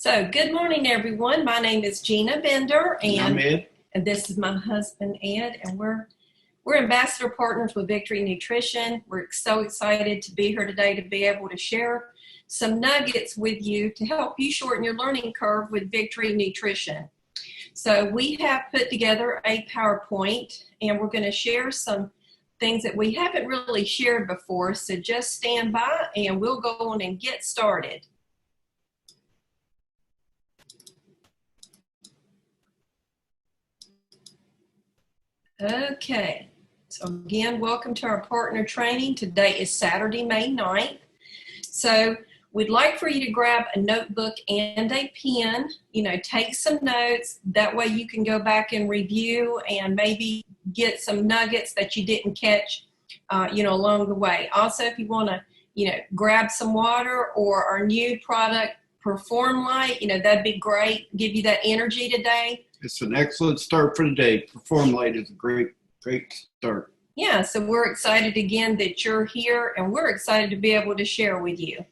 So, good morning, everyone. My name is Gina Bender, And I'm Ed. and this is my husband, Ed, and we're ambassador partners with Victory Nutrition. We're so excited to be here today to be able to share some nuggets with you to help you shorten your learning curve with Victory Nutrition. So, we have put together a PowerPoint, and we're going to share some things that we haven't really shared before. So, just stand by, and we'll go on and get started. Okay, so again, welcome to our partner training. Today is Saturday, May 9th. So we'd like for you to grab a notebook and a pen, take some notes. That way you can go back and review and maybe get some nuggets that you didn't catch, along the way. Also, if you want to, grab some water or our new product, Perform Lite, that'd be great. Give you that energy today. It's an excellent start for the day. Perform Lite is a great start. Yeah, so we're excited again that you're here, and we're excited to be able to share with you.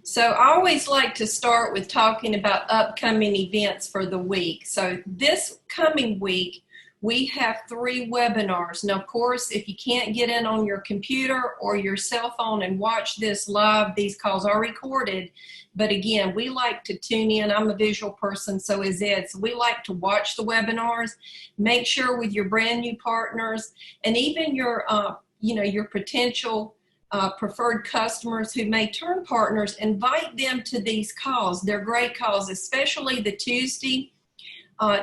So I always like to start with talking about upcoming events for the week. So this coming week, we have 3 webinars. Now, of course, if you can't get in on your computer or your cell phone and watch this live, these calls are recorded. But again, we like to tune in. I'm a visual person, so is Ed. So we like to watch the webinars. Make sure with your brand new partners and even your, your potential preferred customers who may turn partners, invite them to these calls. They're great calls, especially the Tuesday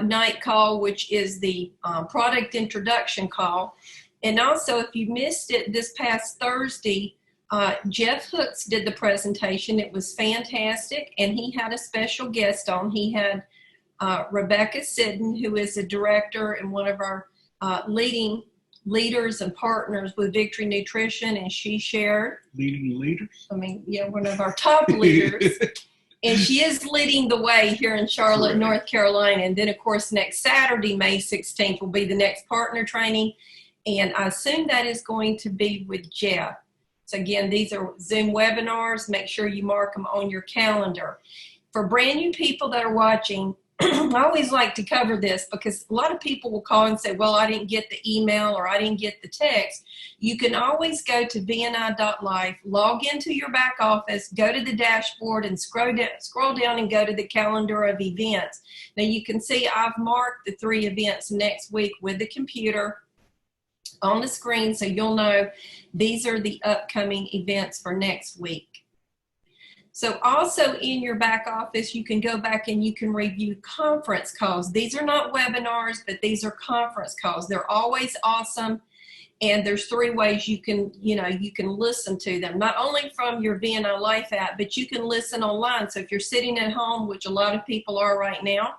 night call, which is the product introduction call. And also, if you missed it this past Thursday, Jeff Hooks did the presentation. It was fantastic, and he had a special guest on. He had Rebecca Sidden, who is a director and one of our leading leaders and partners with Victory Nutrition, and she shared. Leading leaders? One of our top leaders. And she is leading the way here in Charlotte, Correct. North Carolina. And then, of course, next Saturday, May 16th, will be the next partner training. And I assume that is going to be with Jeff. So, again, these are Zoom webinars. Make sure you mark them on your calendar. For brand new people that are watching, I always like to cover this because a lot of people will call and say, well, I didn't get the email or I didn't get the text. You can always go to VNI.life, log into your back office, go to the dashboard and scroll down and go to the calendar of events. Now you can see I've marked the 3 events next week with the computer on the screen, so you'll know these are the upcoming events for next week. So also in your back office, you can go back and you can review conference calls. These are not webinars, but these are conference calls. They're always awesome. And there's 3 ways you can listen to them, not only from your VNI Life app, but you can listen online. So if you're sitting at home, which a lot of people are right now,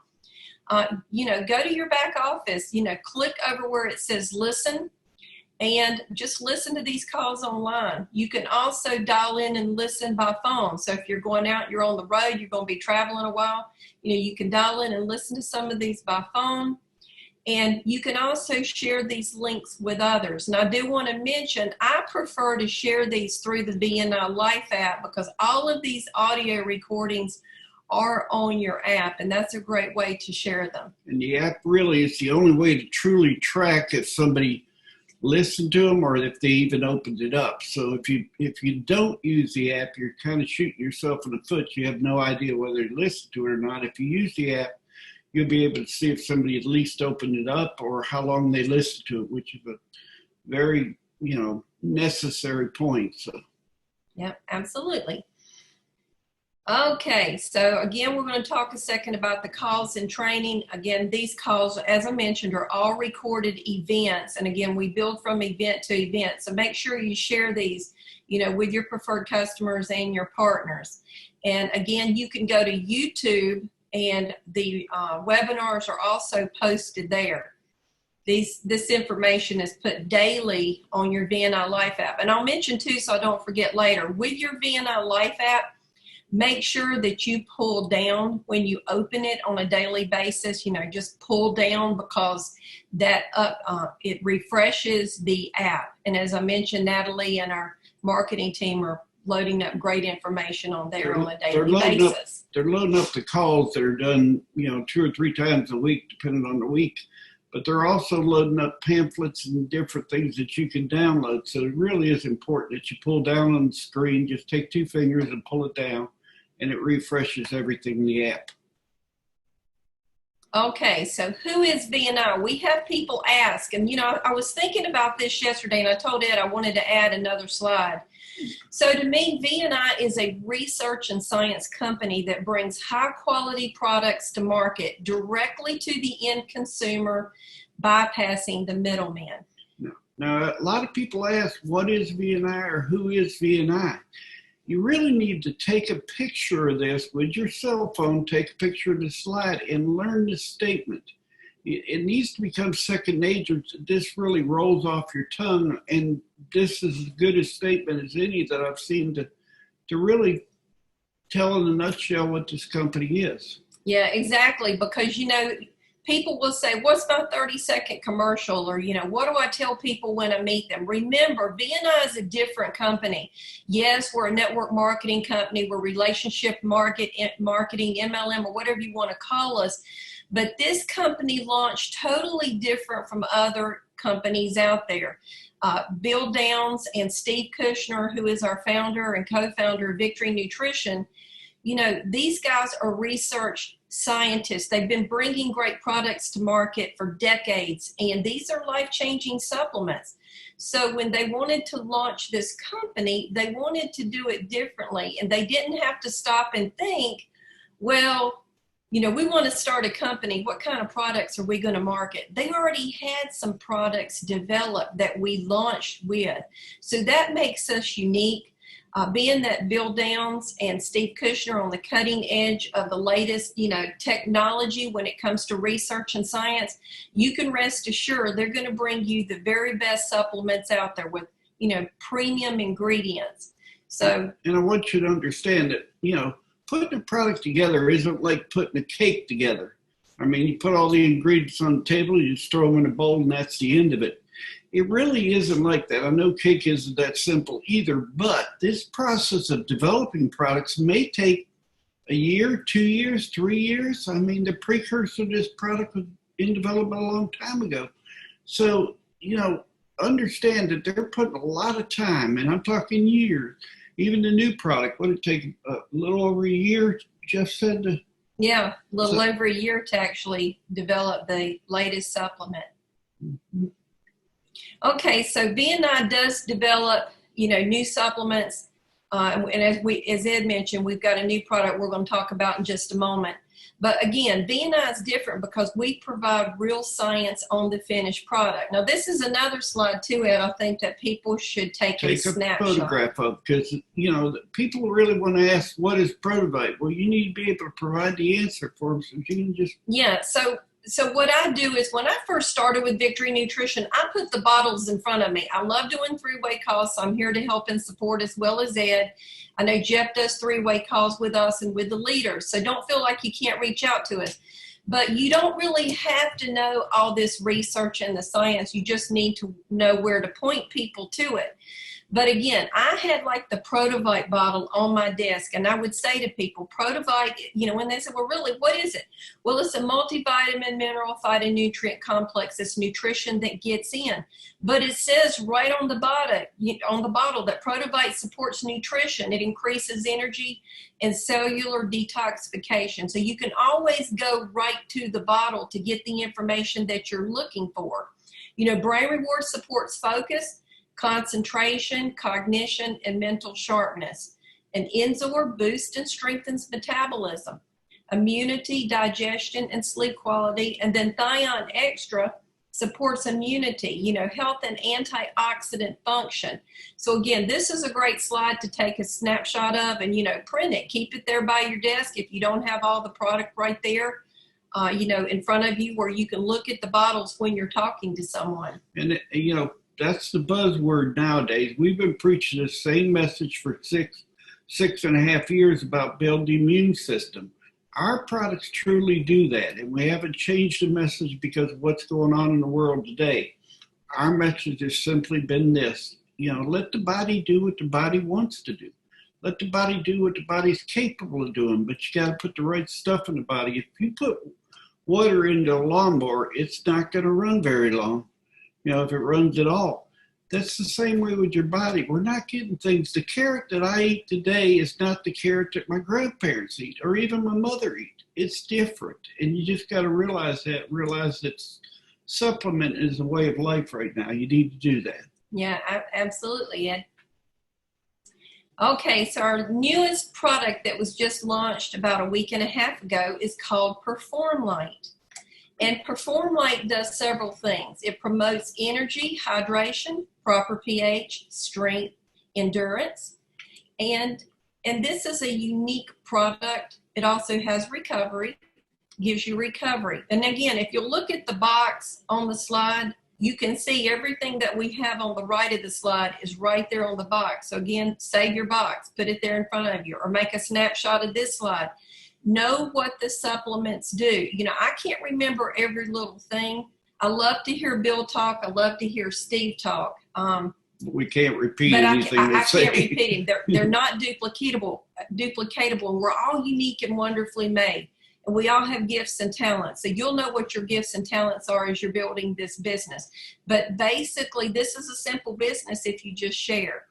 go to your back office, click over where it says listen, and just listen to these calls online. You can also dial in and listen by phone. So if you're going out, you're on the road, you're going to be traveling a while, you can dial in and listen to some of these by phone. And you can also share these links with others. And I do want to mention, I prefer to share these through the VNI Life app because all of these audio recordings are on your app, and that's a great way to share them. And the app really is the only way to truly track if somebody listened to them or if they even opened it up. So if you don't use the app, you're kind of shooting yourself in the foot. You have no idea whether they listened to it or not. If you use the app, you'll be able to see if somebody at least opened it up or how long they listened to it, which is a very, necessary point. So. Yep, absolutely. Okay, so again, we're going to talk a second about the calls and training. Again, these calls, as I mentioned, are all recorded events. And again, we build from event to event. So make sure you share these, with your preferred customers and your partners. And again, you can go to YouTube, and the webinars are also posted there. This information is put daily on your VNI Life app. And I'll mention too, so I don't forget later, with your VNI Life app, make sure that you pull down when you open it on a daily basis. Just pull down because that it refreshes the app. And as I mentioned, Natalie and our marketing team are loading up great information on there on a They're daily loading basis. They're loading up the calls that are done, 2 or 3 times a week, depending on the week. But they're also loading up pamphlets and different things that you can download. So it really is important that you pull down on the screen, just take 2 fingers and pull it down, and it refreshes everything in the app. Okay, so who is VNI? We have people ask, and I was thinking about this yesterday, and I told Ed I wanted to add another slide. So to me, VNI is a research and science company that brings high quality products to market directly to the end consumer, bypassing the middleman. Now, a lot of people ask, what is VNI or who is VNI? You really need to take a picture of this with your cell phone, take a picture of the slide, and learn the statement. It needs to become second nature. This really rolls off your tongue, and this is as good a statement as any that I've seen to really tell in a nutshell what this company is. Yeah, exactly, because people will say, what's my 30-second commercial? Or, what do I tell people when I meet them? Remember, VNI is a different company. Yes, we're a network marketing company. We're relationship marketing, MLM, or whatever you want to call us. But this company launched totally different from other companies out there. Bill Downs and Steve Kushner, who is our founder and co-founder of Victory Nutrition, these guys are research scientists. They've been bringing great products to market for decades, and these are life-changing supplements. So when they wanted to launch this company, they wanted to do it differently, and they didn't have to stop and think, well, we want to start a company. What kind of products are we going to market? They already had some products developed that we launched with. So that makes us unique. Being that Bill Downs and Steve Kushner are on the cutting edge of the latest, technology when it comes to research and science, you can rest assured they're going to bring you the very best supplements out there with, premium ingredients. So, and I want you to understand that, putting a product together isn't like putting a cake together. I mean, you put all the ingredients on the table, you just throw them in a bowl, and that's the end of it. It really isn't like that. I know cake isn't that simple either, but this process of developing products may take a year, 2 years, 3 years. I mean, the precursor to this product was in development a long time ago. So, understand that they're putting a lot of time, and I'm talking years. Even the new product, would it take a little over a year, Jeff said? Yeah, a little over a year to actually develop the latest supplement. Mm-hmm. Okay, so VNI does develop, new supplements, and as Ed mentioned, we've got a new product we're going to talk about in just a moment. But again, VNI is different because we provide real science on the finished product. Now, this is another slide too, Ed, I think that people should take a snapshot. Photograph of, because, people really want to ask, what is Protoboys? Well, you need to be able to provide the answer for them, so you can just... Yeah, so what I do is when I first started with Victory Nutrition, I put the bottles in front of me. I love doing three-way calls, so I'm here to help and support as well as Ed. I know Jeff does three-way calls with us and with the leaders, so don't feel like you can't reach out to us. But you don't really have to know all this research and the science. You just need to know where to point people to it. But again, I had like the Protoboys bottle on my desk, and I would say to people, Protoboys, when they said, well, really, what is it? Well, it's a multivitamin, mineral, phytonutrient complex. It's nutrition that gets in. But it says right on the bottle that Protoboys supports nutrition. It increases energy and cellular detoxification. So you can always go right to the bottle to get the information that you're looking for. Brain reward supports focus, concentration, cognition, and mental sharpness. And N-Sorb boosts and strengthens metabolism, immunity, digestion, and sleep quality. And then Thion Extra supports immunity, health and antioxidant function. So again, this is a great slide to take a snapshot of and, print it. Keep it there by your desk if you don't have all the product right there, in front of you where you can look at the bottles when you're talking to someone. And, that's the buzzword nowadays. We've been preaching the same message for six and a half years about building the immune system. Our products truly do that, and we haven't changed the message because of what's going on in the world today. Our message has simply been this, let the body do what the body wants to do. Let the body do what the body's capable of doing, but you got to put the right stuff in the body. If you put water into a lawnmower, it's not going to run very long, if it runs at all. That's the same way with your body. We're not getting things. The carrot that I eat today is not the carrot that my grandparents eat or even my mother eat. It's different. And you just got to realize that supplement is a way of life right now. You need to do that. Yeah, absolutely, Ed. Okay, so our newest product that was just launched about a week and a half ago is called Perform Lite. And Perform Lite does several things. It promotes energy, hydration, proper pH, strength, endurance. And this is a unique product. It also has recovery, gives you recovery. And again, if you look at the box on the slide, you can see everything that we have on the right of the slide is right there on the box. So again, save your box, put it there in front of you, or make a snapshot of this slide. Know what the supplements do. I can't remember every little thing. I love to hear Bill talk. I love to hear Steve talk. We can't repeat anything I they say. can't repeat them. They're not duplicatable. We're all unique and wonderfully made. And we all have gifts and talents. So you'll know what your gifts and talents are as you're building this business. But basically, this is a simple business if you just share.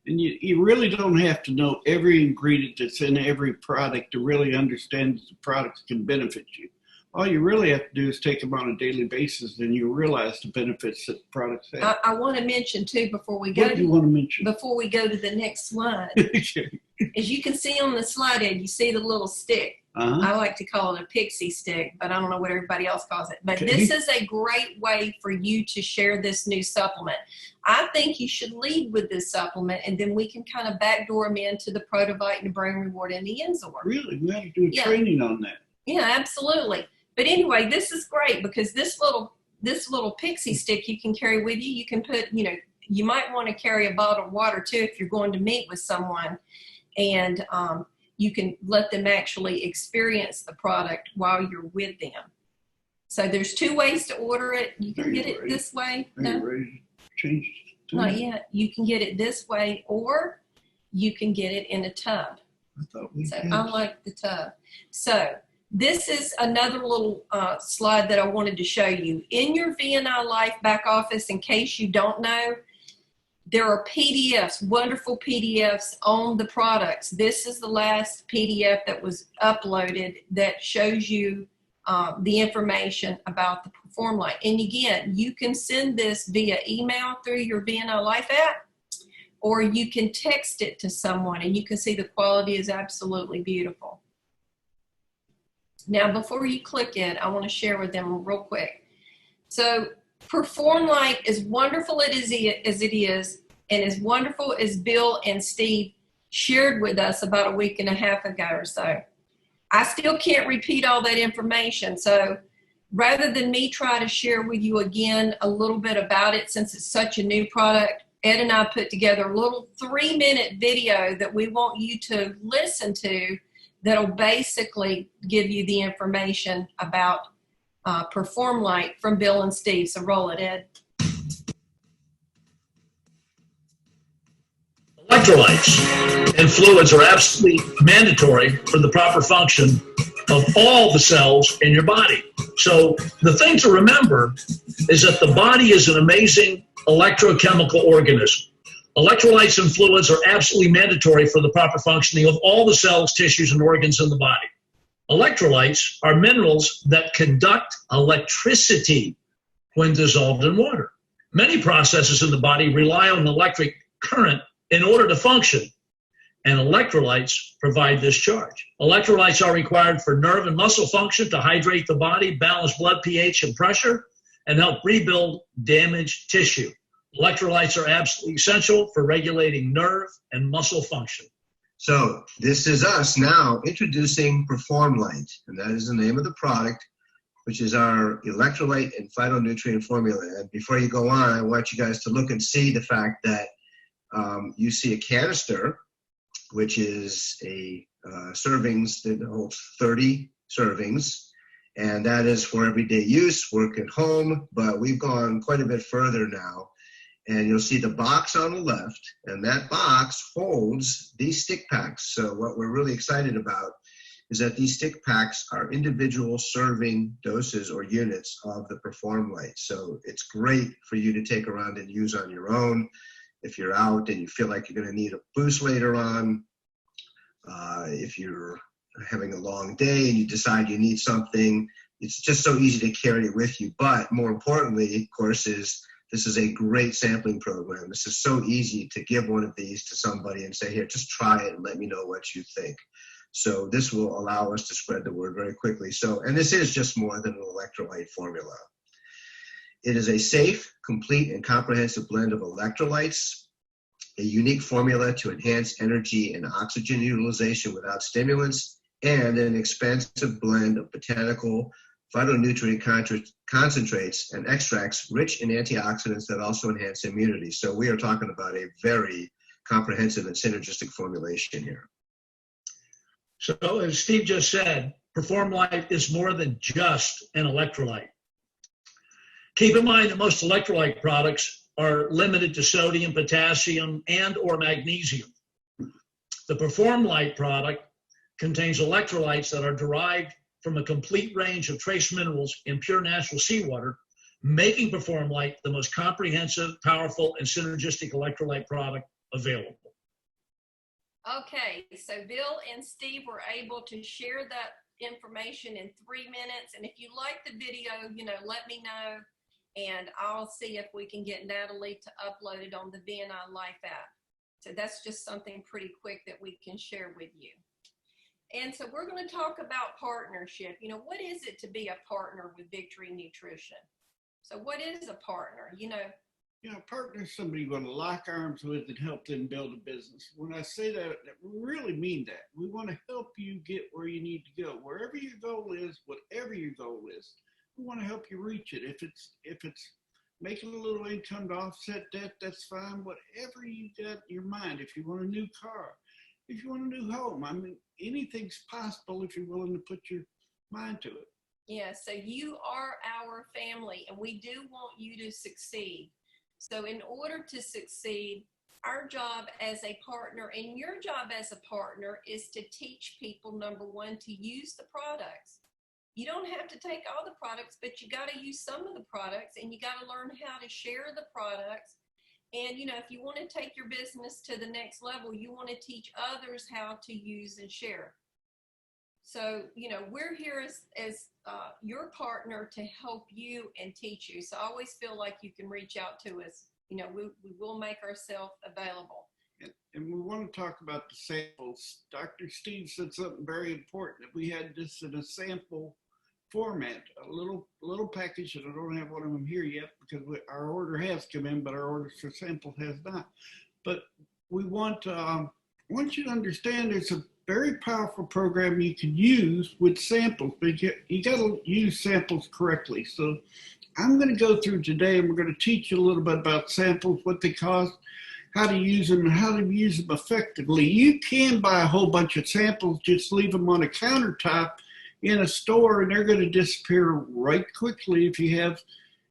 And you really don't have to know every ingredient that's in every product to really understand that the products can benefit you. All you really have to do is take them on a daily basis, and you realize the benefits that the products have. I want to mention too before we go. What do you want to mention? Before we go to the next slide, as you can see on the slide, Ed, you see the little stick. I like to call it a pixie stick, but I don't know what everybody else calls it. But This is a great way for you to share this new supplement. I think you should lead with this supplement, and then we can kind of backdoor them into the Protoboys and the Brain Reward and the N-Sorb. Really? We have to do a training on that. Yeah, absolutely. But anyway, this is great because this little pixie stick you can carry with you. You can put, you might want to carry a bottle of water too if you're going to meet with someone, and you can let them actually experience the product while you're with them. So there's two ways to order it. You can get it this way. Are you ready to change it? Not yet. You can get it this way, or you can get it in a tub. I like the tub. So this is another little slide that I wanted to show you. In your VNI Life back office, in case you don't know, there are PDFs, wonderful PDFs on the products. This is the last PDF that was uploaded that shows you the information about the Perform Lite. And again, you can send this via email through your VNI Life app, or you can text it to someone, and you can see the quality is absolutely beautiful. Now, before you click it, I want to share with them real quick. So Perform Lite, as wonderful as it is, and as wonderful as Bill and Steve shared with us about a week and a half ago or so, I still can't repeat all that information. So rather than me try to share with you again a little bit about it, since it's such a new product, Ed and I put together a little 3-minute video that we want you to listen to that'll basically give you the information about Perform Lite from Bill and Steve. So roll it, Ed. Electrolytes and fluids are absolutely mandatory for the proper function of all the cells in your body. So the thing to remember is that the body is an amazing electrochemical organism. Electrolytes and fluids are absolutely mandatory for the proper functioning of all the cells, tissues, and organs in the body. Electrolytes are minerals that conduct electricity when dissolved in water. Many processes in the body rely on electric current in order to function, and electrolytes provide this charge. Electrolytes are required for nerve and muscle function, to hydrate the body, balance blood pH and pressure, and help rebuild damaged tissue. Electrolytes are absolutely essential for regulating nerve and muscle function. So this is us now introducing Perform Lite, and that is the name of the product, which is our electrolyte and phytonutrient formula. And before you go on, I want you guys to look and see the fact that you see a canister, which is a servings that holds 30 servings, and that is for everyday use, work at home, but we've gone quite a bit further now. And you'll see the box on the left, and that box holds these stick packs. So what we're really excited about is that these stick packs are individual serving doses or units of the Perform Lite. So it's great for you to take around and use on your own. If you're out and you feel like you're going to need a boost later on, if you're having a long day and you decide you need something, it's just so easy to carry it with you. But more importantly, of course, this is a great sampling program. This is so easy to give one of these to somebody and say, here, just try it and let me know what you think. So this will allow us to spread the word very quickly. So, and this is just more than an electrolyte formula. It is a safe, complete, and comprehensive blend of electrolytes, a unique formula to enhance energy and oxygen utilization without stimulants, and an expansive blend of botanical phytonutrient concentrates and extracts rich in antioxidants that also enhance immunity. So we are talking about a very comprehensive and synergistic formulation here. So as Steve just said, Perform Lite is more than just an electrolyte. Keep in mind that most electrolyte products are limited to sodium, potassium, and or magnesium. The Perform Lite product contains electrolytes that are derived from a complete range of trace minerals in pure natural seawater, making Perform Lite the most comprehensive, powerful, and synergistic electrolyte product available. Okay, so Bill and Steve were able to share that information in 3 minutes. And if you like the video, let me know, and I'll see if we can get Natalie to upload it on the VNI Life app. So that's just something pretty quick that we can share with you. And so we're going to talk about partnership. What is it to be a partner with Victory Nutrition? So what is a partner? Partner is somebody you want to lock arms with and help them build a business. When I say that, we really mean that. We want to help you get where you need to go. Wherever your goal is, whatever your goal is, we want to help you reach it. If it's making a little income to offset debt, that's fine. Whatever you got in your mind. If you want a new car, if you want a new home, anything's possible if you're willing to put your mind to it. Yeah, so you are our family, and we do want you to succeed. So in order to succeed, our job as a partner and your job as a partner is to teach people, number one, to use the products. You don't have to take all the products, but you got to use some of the products, and you got to learn how to share the products. And, if you want to take your business to the next level, you want to teach others how to use and share. So, we're here as your partner to help you and teach you. So I always feel like you can reach out to us. We will make ourselves available. And we want to talk about the samples. Dr. Steve said something very important. We had this in a sample format, a little package, and I don't have one of them here yet because our order has come in, but our order for sample has not. But we want you to understand there's a very powerful program you can use with samples, but you got to use samples correctly. So I'm going to go through today, and we're going to teach you a little bit about samples, what they cost, how to use them, and how to use them effectively. You can buy a whole bunch of samples, just leave them on a countertop in a store, and they're going to disappear right quickly.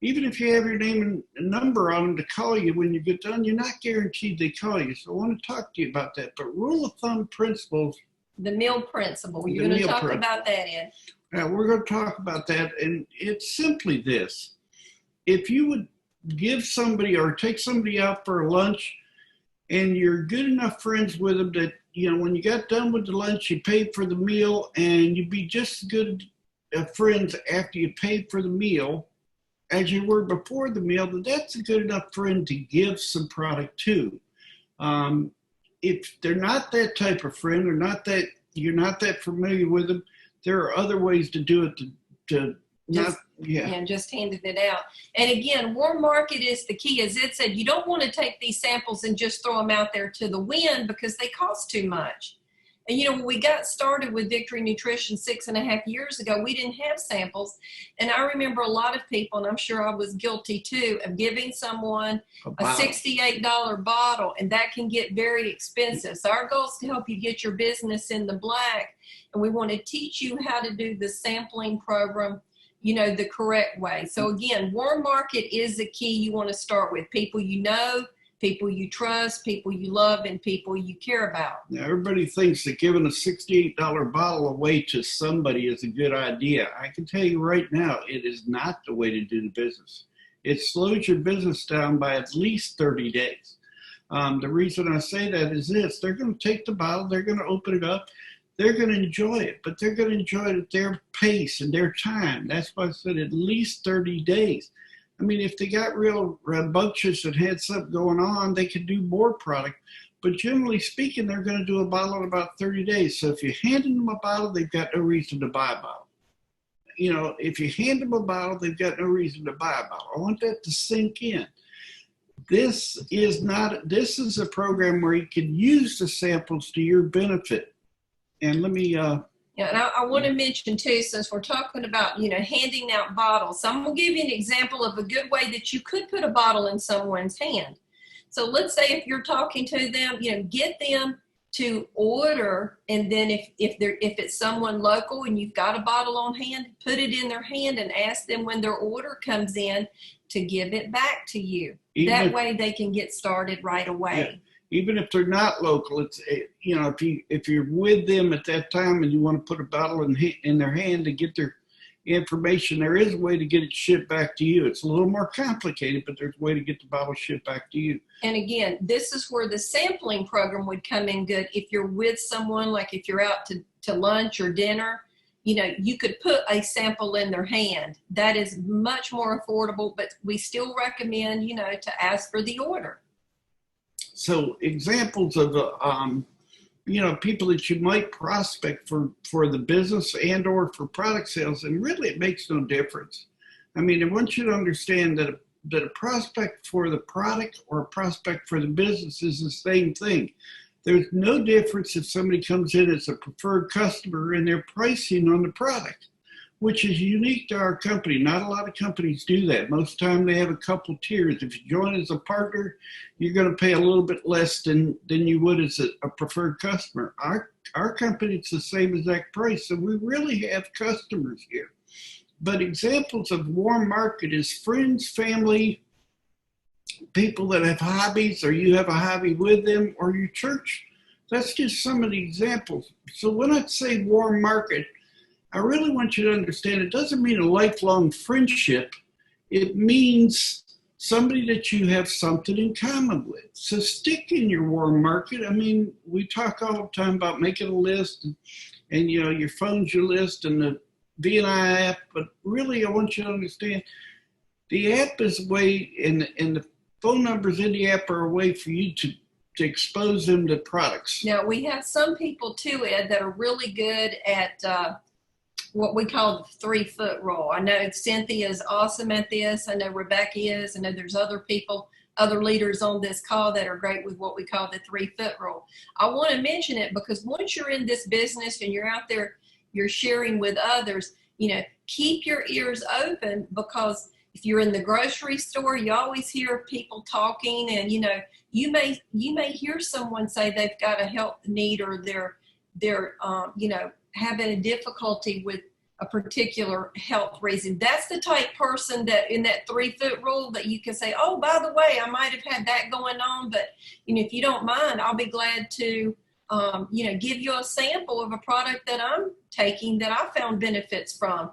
Even if you have your name and number on them to call you when you get done, you're not guaranteed they call you. So I want to talk to you about that. But rule of thumb principles. The meal principle. You're going to talk about that, Ed. Now, we're going to talk about that, and it's simply this. If you would give somebody or take somebody out for a lunch, and you're good enough friends with them that, when you got done with the lunch, you paid for the meal, and you'd be just as good friends after you paid for the meal as you were before the meal, then that's a good enough friend to give some product to. If they're not that type of friend, or you're not that familiar with them, there are other ways to do it just handing it out. And again, warm market is the key. As Ed said, you don't want to take these samples and just throw them out there to the wind because they cost too much. And when we got started with Victory Nutrition 6.5 years ago, we didn't have samples. And I remember a lot of people, and I'm sure I was guilty too, of giving someone a $68 bottle, and that can get very expensive. So our goal is to help you get your business in the black. And we want to teach you how to do the sampling program the correct way. So again, warm market is the key you want to start with. People you know, people you trust, people you love, and people you care about. Now, everybody thinks that giving a $68 bottle away to somebody is a good idea. I can tell you right now, it is not the way to do the business. It slows your business down by at least 30 days. The reason I say that is this: they're going to take the bottle, they're going to open it up, they're going to enjoy it, but they're going to enjoy it at their pace and their time. That's why I said at least 30 days. I mean, if they got real rambunctious and had something going on, they could do more product. But generally speaking, they're going to do a bottle in about 30 days. So if you hand them a bottle, they've got no reason to buy a bottle. If you hand them a bottle, they've got no reason to buy a bottle. I want that to sink in. This is a program where you can use the samples to your benefit. And let me, and I want to mention too, since we're talking about, handing out bottles, so I'm going to give you an example of a good way that you could put a bottle in someone's hand. So let's say if you're talking to them, get them to order, and then if it's someone local and you've got a bottle on hand, put it in their hand and ask them when their order comes in to give it back to you. That way they can get started right away. Yeah. Even if they're not local, it's if you're with them at that time and you want to put a bottle in their hand to get their information, there is a way to get it shipped back to you. It's a little more complicated, but there's a way to get the bottle shipped back to you. And again, this is where the sampling program would come in good. If you're with someone, like if you're out to lunch or dinner, you could put a sample in their hand. That is much more affordable, but we still recommend, to ask for the order. So examples of, people that you might prospect for the business and or for product sales, and really it makes no difference. I mean, I want you to understand that a prospect for the product or a prospect for the business is the same thing. There's no difference if somebody comes in as a preferred customer in their pricing on the product, which is unique to our company. Not a lot of companies do that. Most of the time they have a couple tiers. If you join as a partner, you're going to pay a little bit less than you would as a preferred customer. Our company, it's the same exact price, so we really have customers here. But examples of warm market is friends, family, people that have hobbies, or you have a hobby with them, or your church. That's just some of the examples. So when I say warm market, I really want you to understand it doesn't mean a lifelong friendship. It means somebody that you have something in common with. So stick in your warm market. I mean, we talk all the time about making a list and your phone's your list and the VNI app, but really I want you to understand the app is a way, and the phone numbers in the app are a way for you to expose them to products. Now, we have some people too, Ed, that are really good at what we call the 3-foot rule. I know Cynthia is awesome at this. I know Rebecca is. I know there's other leaders on this call that are great with what we call the 3-foot rule. I want to mention it because once you're in this business and you're out there, you're sharing with others, keep your ears open, because if you're in the grocery store, you always hear people talking, and you may hear someone say they've got a health need, or they're having a difficulty with a particular health reason. That's the type person that in that 3-foot rule that you can say, oh, by the way, I might have had that going on, but if you don't mind, I'll be glad to give you a sample of a product that I'm taking that I found benefits from.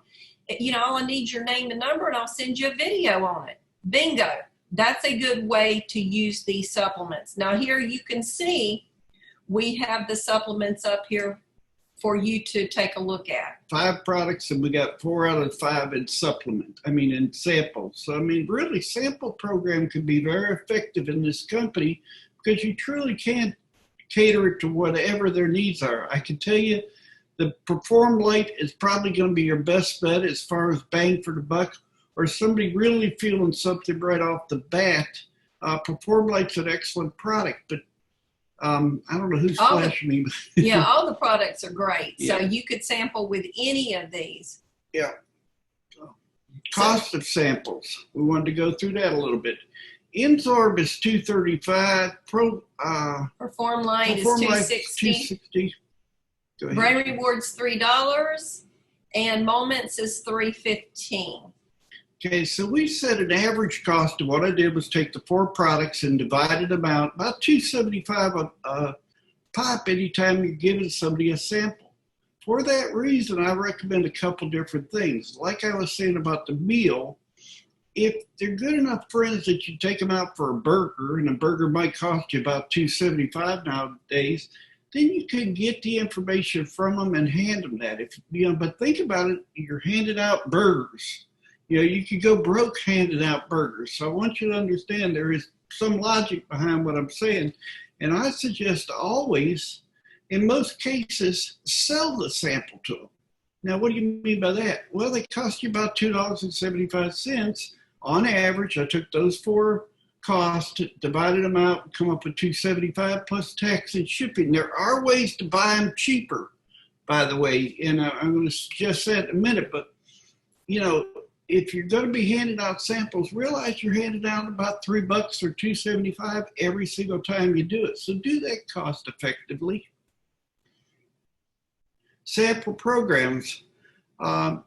All I need your name and number, and I'll send you a video on it. Bingo. That's a good way to use these supplements. Now here you can see we have the supplements up here for you to take a look at. 5 products, and we got 4 out of 5 in in samples. So, really, sample program can be very effective in this company because you truly can cater it to whatever their needs are. I can tell you the Perform Lite is probably going to be your best bet as far as bang for the buck, or somebody really feeling something right off the bat. Perform Lite's an excellent product, but I don't know who's flashing me. Yeah, all the products are great. Yeah. So you could sample with any of these. Yeah. Cost of samples. We wanted to go through that a little bit. N-Sorb is $235. Perform Lite is $260. Go ahead. Brain Rewards $3, and Moments is $3.15. Okay, so we set an average cost of what I did was take the 4 products and divided them out, about $2.75 a pop anytime you're giving somebody a sample. For that reason, I recommend a couple different things. Like I was saying about the meal, if they're good enough friends that you take them out for a burger, and a burger might cost you about $2.75 nowadays, then you can get the information from them and hand them that. But think about it, you're handing out burgers. You could go broke handing out burgers. So I want you to understand there is some logic behind what I'm saying. And I suggest always, in most cases, sell the sample to them. Now, what do you mean by that? Well, they cost you about $2.75 on average. I took those 4 costs, divided them out, and come up with $2.75 plus tax and shipping. There are ways to buy them cheaper, by the way, and I'm going to suggest that in a minute. But, if you're going to be handing out samples, realize you're handing out about $3 or $2.75 every single time you do it. So do that cost effectively. Sample programs. I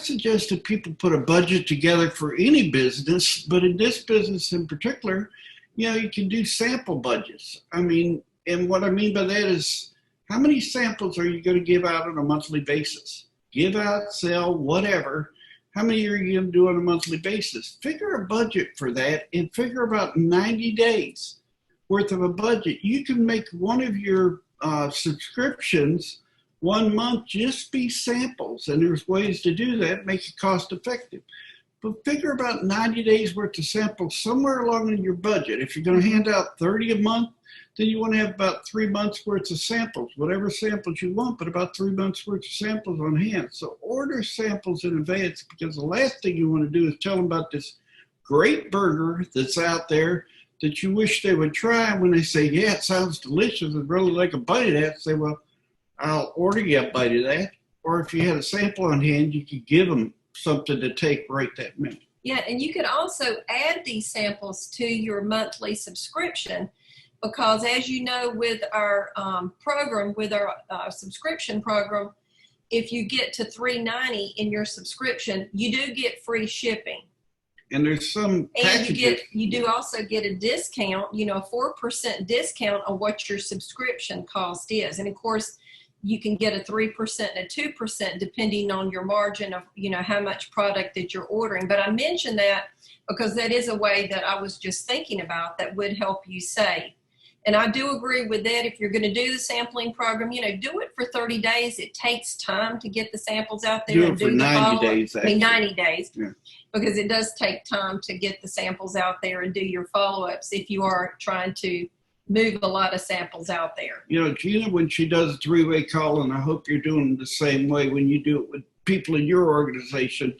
suggest that people put a budget together for any business, but in this business in particular, you can do sample budgets. And what I mean by that is, how many samples are you going to give out on a monthly basis? Give out, sell, whatever. How many are you going to do on a monthly basis? Figure a budget for that and figure about 90 days worth of a budget. You can make one of your subscriptions 1 month just be samples, and there's ways to do that, make it cost effective. But figure about 90 days worth of samples somewhere along in your budget. If you're going to hand out 30 a month, then you want to have about 3 months worth of samples, whatever samples you want, but about 3 months worth of samples on hand. So order samples in advance, because the last thing you want to do is tell them about this great burger that's out there that you wish they would try. And when they say, yeah, it sounds delicious, I'd really like a bite of that, say, well, I'll order you a bite of that. Or if you had a sample on hand, you could give them something to take right that minute. Yeah, and you could also add these samples to your monthly subscription, because as you know, with our program, with our subscription program, if you get to $3.90 in your subscription, you do get free shipping. And there's some packages. And you do also get a discount, a 4% discount on what your subscription cost is. And of course, you can get a 3% and a 2% depending on your margin of, how much product that you're ordering. But I mentioned that because that is a way that I was just thinking about that would help you save. And I do agree with that. If you're going to do the sampling program, do it for 30 days. It takes time to get the samples out there. Do and it for 90 days. 90 days. Yeah. Because it does take time to get the samples out there and do your follow-ups if you are trying to move a lot of samples out there. Gina, when she does a 3-way call, and I hope you're doing the same way when you do it with people in your organization,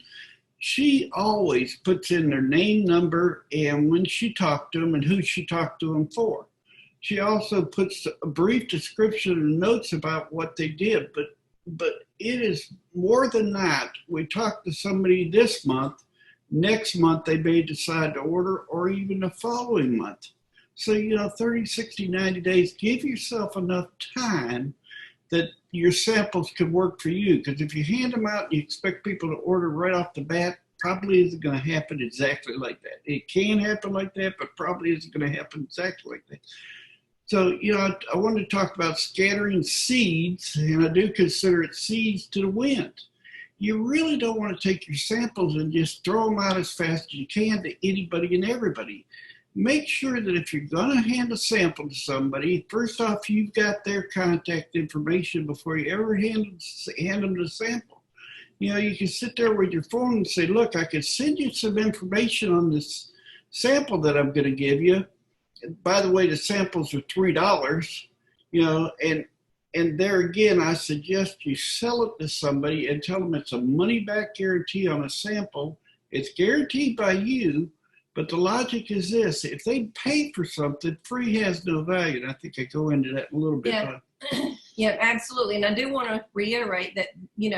she always puts in their name, number, and when she talked to them and who she talked to them for. She also puts a brief description and notes about what they did, but it is more than that. We talked to somebody this month, next month they may decide to order, or even the following month. So, 30, 60, 90 days, give yourself enough time that your samples can work for you. Because if you hand them out and you expect people to order right off the bat, probably isn't going to happen exactly like that. It can happen like that, but probably isn't going to happen exactly like that. So, I wanted to talk about scattering seeds, and I do consider it seeds to the wind. You really don't want to take your samples and just throw them out as fast as you can to anybody and everybody. Make sure that if you're going to hand a sample to somebody, first off, you've got their contact information before you ever hand them the sample. You can sit there with your phone and say, look, I can send you some information on this sample that I'm going to give you. And by the way, the samples are $3, and there again, I suggest you sell it to somebody and tell them it's a money-back guarantee on a sample. It's guaranteed by you, but the logic is this: if they pay for something, free has no value. And I think I go into that in a little bit. Yeah, absolutely. And I do want to reiterate that,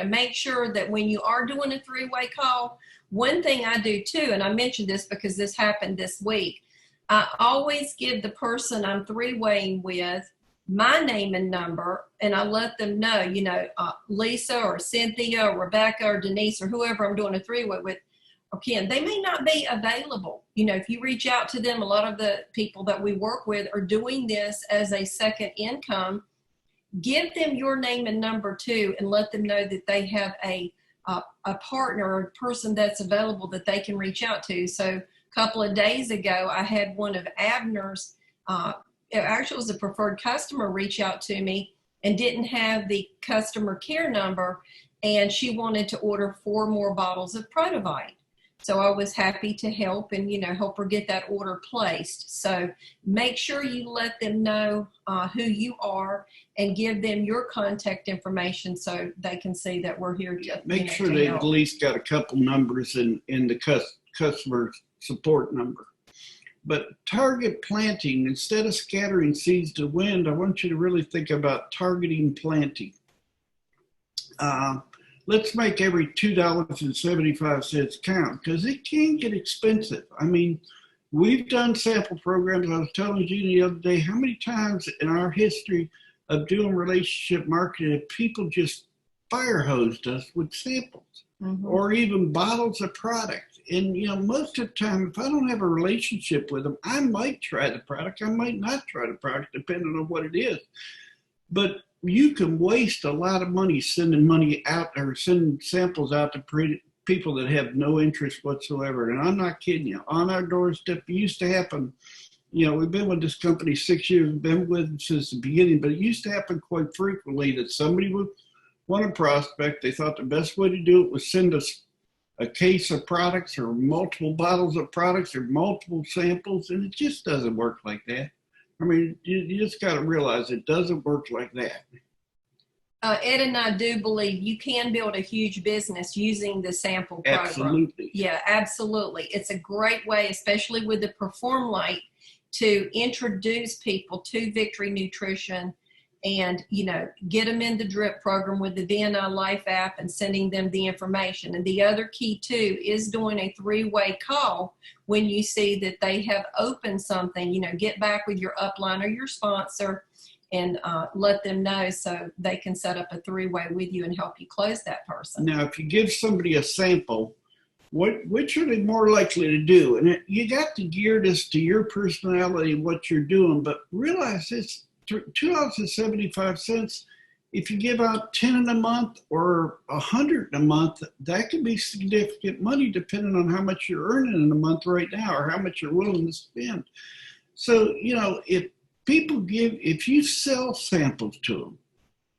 make sure that when you are doing a 3-way call, one thing I do too, and I mentioned this because this happened this week, I always give the person I'm 3-waying with my name and number, and I let them know, Lisa or Cynthia or Rebecca or Denise or whoever I'm doing a three-way with, or Ken, they may not be available. If you reach out to them, a lot of the people that we work with are doing this as a second income. Give them your name and number too, and let them know that they have a partner or a person that's available that they can reach out to. So a couple of days ago, I had one of Abner's, it actually was a preferred customer, reach out to me and didn't have the customer care number, and she wanted to order 4 more bottles of Protoboys. So I was happy to help and, help her get that order placed. So make sure you let them know who you are and give them your contact information so they can see that we're here to make sure they've at least got a couple numbers in the customer support number. But target planting, instead of scattering seeds to wind, I want you to really think about targeting planting. Let's make every $2.75 count, because it can get expensive. I mean, we've done sample programs. I was telling Gina the other day how many times in our history of doing relationship marketing, people just fire hosed us with samples or even bottles of product. And, most of the time, if I don't have a relationship with them, I might try the product. I might not try the product, depending on what it is. But you can waste a lot of money sending money out or sending samples out to people that have no interest whatsoever. And I'm not kidding you. On our doorstep, it used to happen. We've been with this company 6 years, been with them since the beginning, but it used to happen quite frequently that somebody would want a prospect. They thought the best way to do it was send us a case of products or multiple bottles of products or multiple samples, and it just doesn't work like that. I mean, you just got to realize it doesn't work like that. Ed and I do believe you can build a huge business using the sample program. Absolutely. Yeah, absolutely. It's a great way, especially with the Perform Lite, to introduce people to Victory Nutrition and, get them in the drip program with the VNI Life app and sending them the information. And the other key too is doing a 3-way call when you see that they have opened something, get back with your upline or your sponsor and let them know so they can set up a 3-way with you and help you close that person. Now, if you give somebody a sample, which are they more likely to do? And you got to gear this to your personality and what you're doing, but realize this. $2.75, if you give out 10 in a month or 100 in a month, that could be significant money depending on how much you're earning in a month right now or how much you're willing to spend. So, if you sell samples to them,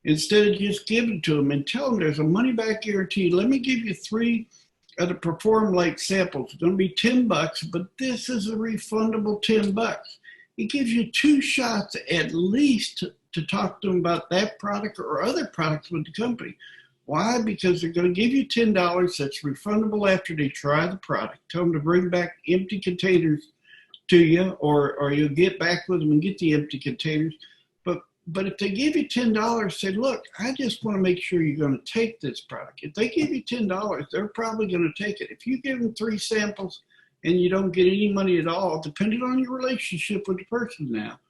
instead of just giving to them and tell them there's a money back guarantee, let me give you 3 of the Perform Lite samples. It's going to be $10, but this is a refundable $10. It gives you 2 shots at least to talk to them about that product or other products with the company. Why? Because they're going to give you $10 that's refundable after they try the product. Tell them to bring back empty containers to you, or you'll get back with them and get the empty containers. But if they give you $10, say, look, I just want to make sure you're going to take this product. If they give you $10, they're probably going to take it. If you give them 3 samples, and you don't get any money at all, depending on your relationship with the person now.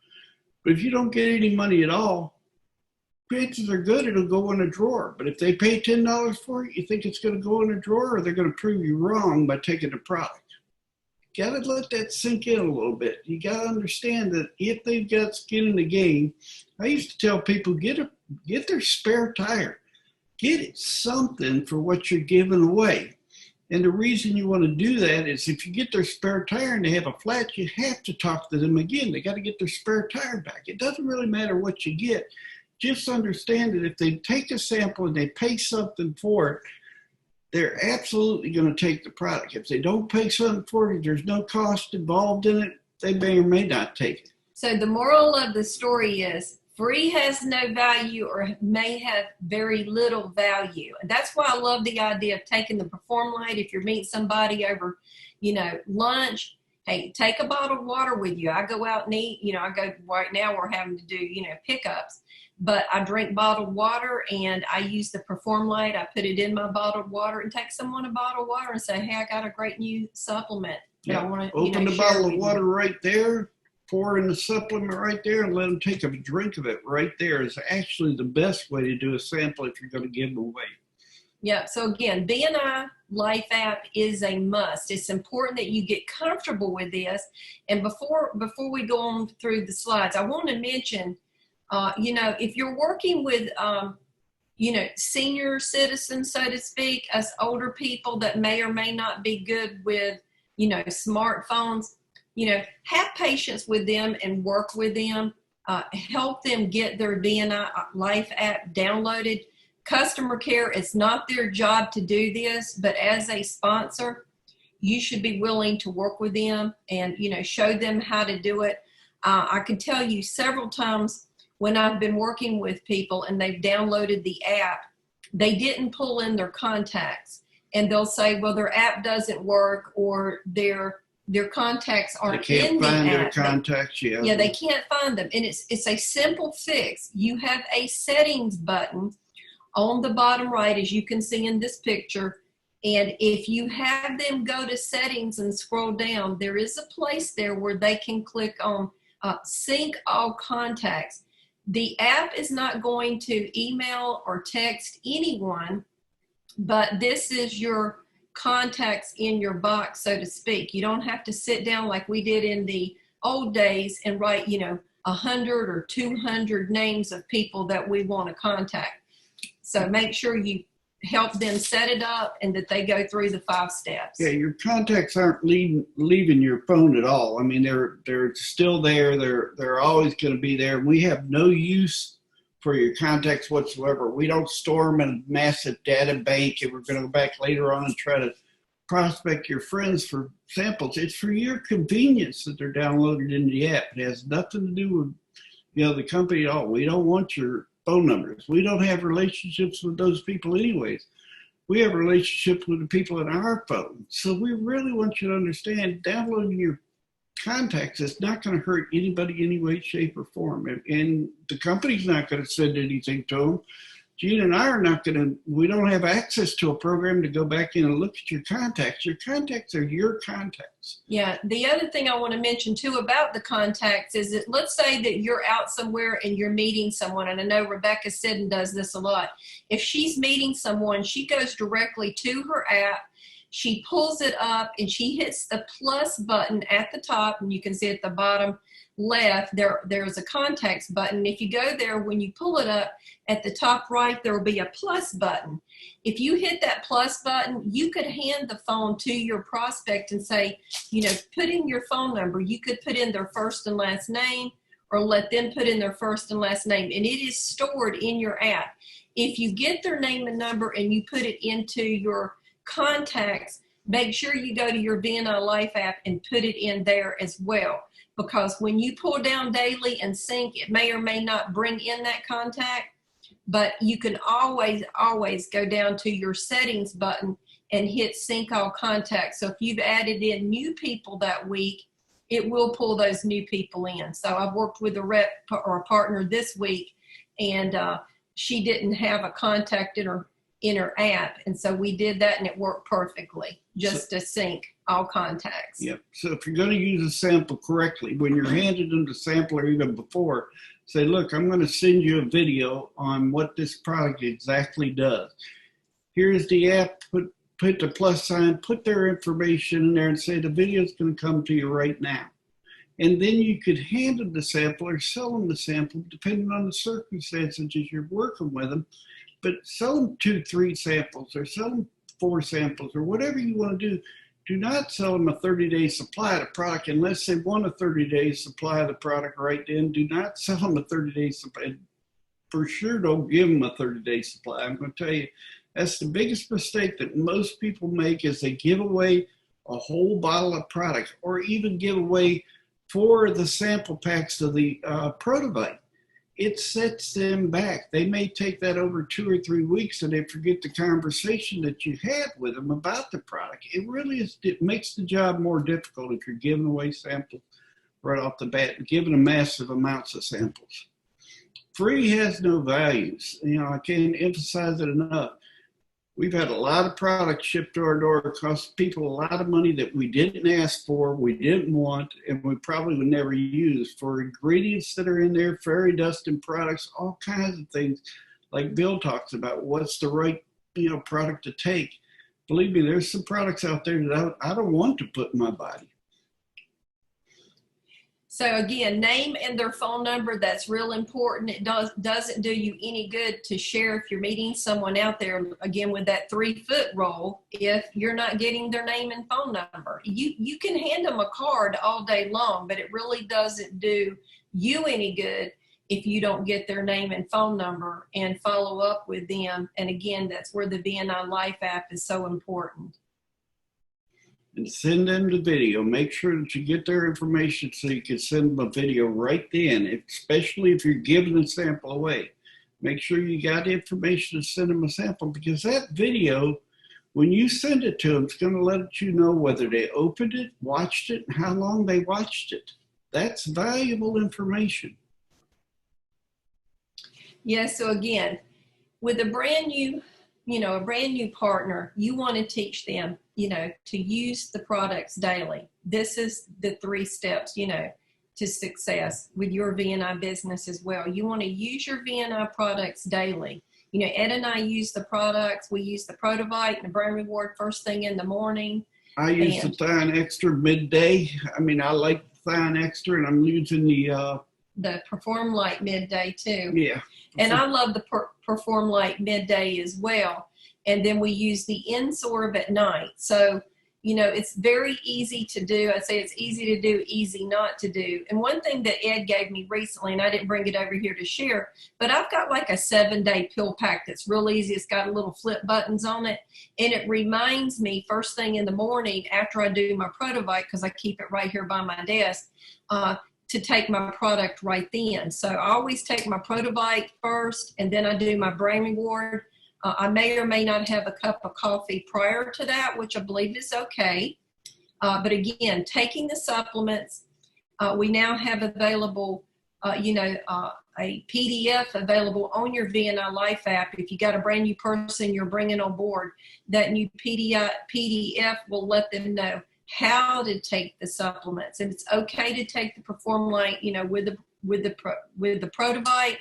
But if you don't get any money at all, chances are good it'll go in a drawer. But if they pay $10 for it, you think it's going to go in a drawer, or they're going to prove you wrong by taking the product. You got to let that sink in a little bit. You got to understand that if they've got skin in the game, I used to tell people, get their spare tire. Get it something for what you're giving away. And the reason you want to do that is if you get their spare tire and they have a flat, you have to talk to them again. They got to get their spare tire back. It doesn't really matter what you get. Just understand that if they take a sample and they pay something for it, they're absolutely going to take the product. If they don't pay something for it, there's no cost involved in it, they may or may not take it. So the moral of the story is free has no value or may have very little value. And that's why I love the idea of taking the Perform Lite. If you're meeting somebody over, lunch, hey, take a bottle of water with you. I go out and eat, right now we're having to do, pickups, but I drink bottled water and I use the Perform Lite. I put it in my bottled water and take someone a bottle of water and say, hey, I got a great new supplement that I want to, open the bottle of water right there. pour in the supplement right there and let them take a drink of it right there is actually the best way to do a sample if you're going to give them away. Yeah, so again, VNI Life app is a must. It's important that you get comfortable with this. And before we go on through the slides, I want to mention, if you're working with, senior citizens, so to speak, us older people that may or may not be good with, smartphones, have patience with them and work with them, help them get their VNI Life app downloaded. Customer care, it's not their job to do this, but as a sponsor, you should be willing to work with them and, show them how to do it. I can tell you several times when I've been working with people and they've downloaded the app, they didn't pull in their contacts, and they'll say, well, their app doesn't work, or their contacts aren't in the app. They can't find their contacts, Yeah, they can't find them. And it's a simple fix. You have a settings button on the bottom right, as you can see in this picture. And if you have them go to settings and scroll down, there is a place there where they can click on sync all contacts. The app is not going to email or text anyone, but this is your contacts in your box, so to speak. You don't have to sit down like we did in the old days and write, 100 or 200 names of people that we want to contact. So make sure you help them set it up and that they go through the 5 steps. Yeah, your contacts aren't leaving your phone at all. I mean, they're still there. They're always going to be there. We have no use for your contacts whatsoever. We don't store them in a massive data bank, and we're going to go back later on and try to prospect your friends for samples. It's for your convenience that they're downloaded in the app. It has nothing to do with the company at all. We don't want your phone numbers. We don't have relationships with those people anyways. We have relationships with the people in our phone. So we really want you to understand, downloading your contacts is not going to hurt anybody any way, shape, or form. And the company's not going to send anything to them. Gina and I are not going to, we don't have access to a program to go back in and look at your contacts. Your contacts are your contacts. Yeah. The other thing I want to mention too about the contacts is that, let's say that you're out somewhere and you're meeting someone, and I know Rebecca Sidden does this a lot. If she's meeting someone, she goes directly to her app, she pulls it up, and she hits the plus button at the top, and you can see at the bottom left there's a contacts button. If you go there, when you pull it up at the top right, there will be a plus button. If you hit that plus button, you could hand the phone to your prospect and say, put in your phone number. You could put in their first and last name, or let them put in their first and last name, and it is stored in your app. If you get their name and number and you put it into your contacts, make sure you go to your VNI Life app and put it in there as well. Because when you pull down daily and sync, it may or may not bring in that contact, but you can always go down to your settings button and hit sync all contacts. So if you've added in new people that week, it will pull those new people in. So I've worked with a rep or a partner this week, and she didn't have a contact in her app. And so we did that, and it worked perfectly just to sync all contacts. Yep. So if you're going to use a sample correctly, when you're handed them the sample, or even before, say, look, I'm going to send you a video on what this product exactly does. Here's the app, put the plus sign, put their information in there, and say the video is going to come to you right now. And then you could hand them the sample or sell them the sample, depending on the circumstances as you're working with them. But sell them 2, 3 samples, or sell them 4 samples, or whatever you want to do. Do not sell them a 30-day supply of the product unless they want a 30-day supply of the product right then. Do not sell them a 30-day supply. For sure, don't give them a 30-day supply. I'm going to tell you, that's the biggest mistake that most people make, is they give away a whole bottle of product, or even give away 4 of the sample packs of the Protoboys. It sets them back. They may take that over 2 or 3 weeks, and they forget the conversation that you had with them about the product. It really is. It makes the job more difficult if you're giving away samples right off the bat and giving them massive amounts of samples. Free has no values. I can't emphasize it enough. We've had a lot of products shipped to our door. It cost people a lot of money that we didn't ask for, we didn't want, and we probably would never use, for ingredients that are in there, fairy dust and products, all kinds of things. Like Bill talks about, what's the right product to take. Believe me, there's some products out there that I don't want to put in my body. So again, name and their phone number, that's real important. It doesn't do you any good to share if you're meeting someone out there, again, with that 3-foot rule, if you're not getting their name and phone number. You can hand them a card all day long, but it really doesn't do you any good if you don't get their name and phone number and follow up with them. And again, that's where the VNI Life app is so important. And send them the video. Make sure that you get their information so you can send them a video right then, especially if you're giving a sample away. Make sure you got the information to send them a sample, because that video, when you send it to them, it's going to let you know whether they opened it, watched it, and how long they watched it. That's valuable information. Yeah, so again, with a brand new partner, you want to teach them, to use the products daily. This is the 3 steps, to success with your VNI business as well. You want to use your VNI products daily. Ed and I use the products. We use the Protoboys and the Brain Reward first thing in the morning. I use the Thion Extra midday. I like Thion Extra, and I'm using the Perform Lite midday too. Yeah. And I love the Perform Lite midday as well. And then we use the N-Sorb at night. So, it's very easy to do. I'd say it's easy to do, easy not to do. And one thing that Ed gave me recently, and I didn't bring it over here to share, but I've got like a 7-day pill pack that's real easy. It's got little flip buttons on it. And it reminds me first thing in the morning after I do my Protoboys, because I keep it right here by my desk, to take my product right then. So I always take my Protoboys first, and then I do my Brain Reward. I may or may not have a cup of coffee prior to that, which I believe is okay. But again, taking the supplements, we now have available, a PDF available on your VNI Life app. If you got a brand new person you're bringing on board, that new PDF will let them know how to take the supplements. And it's okay to take the Perform Lite, with the Protoboys.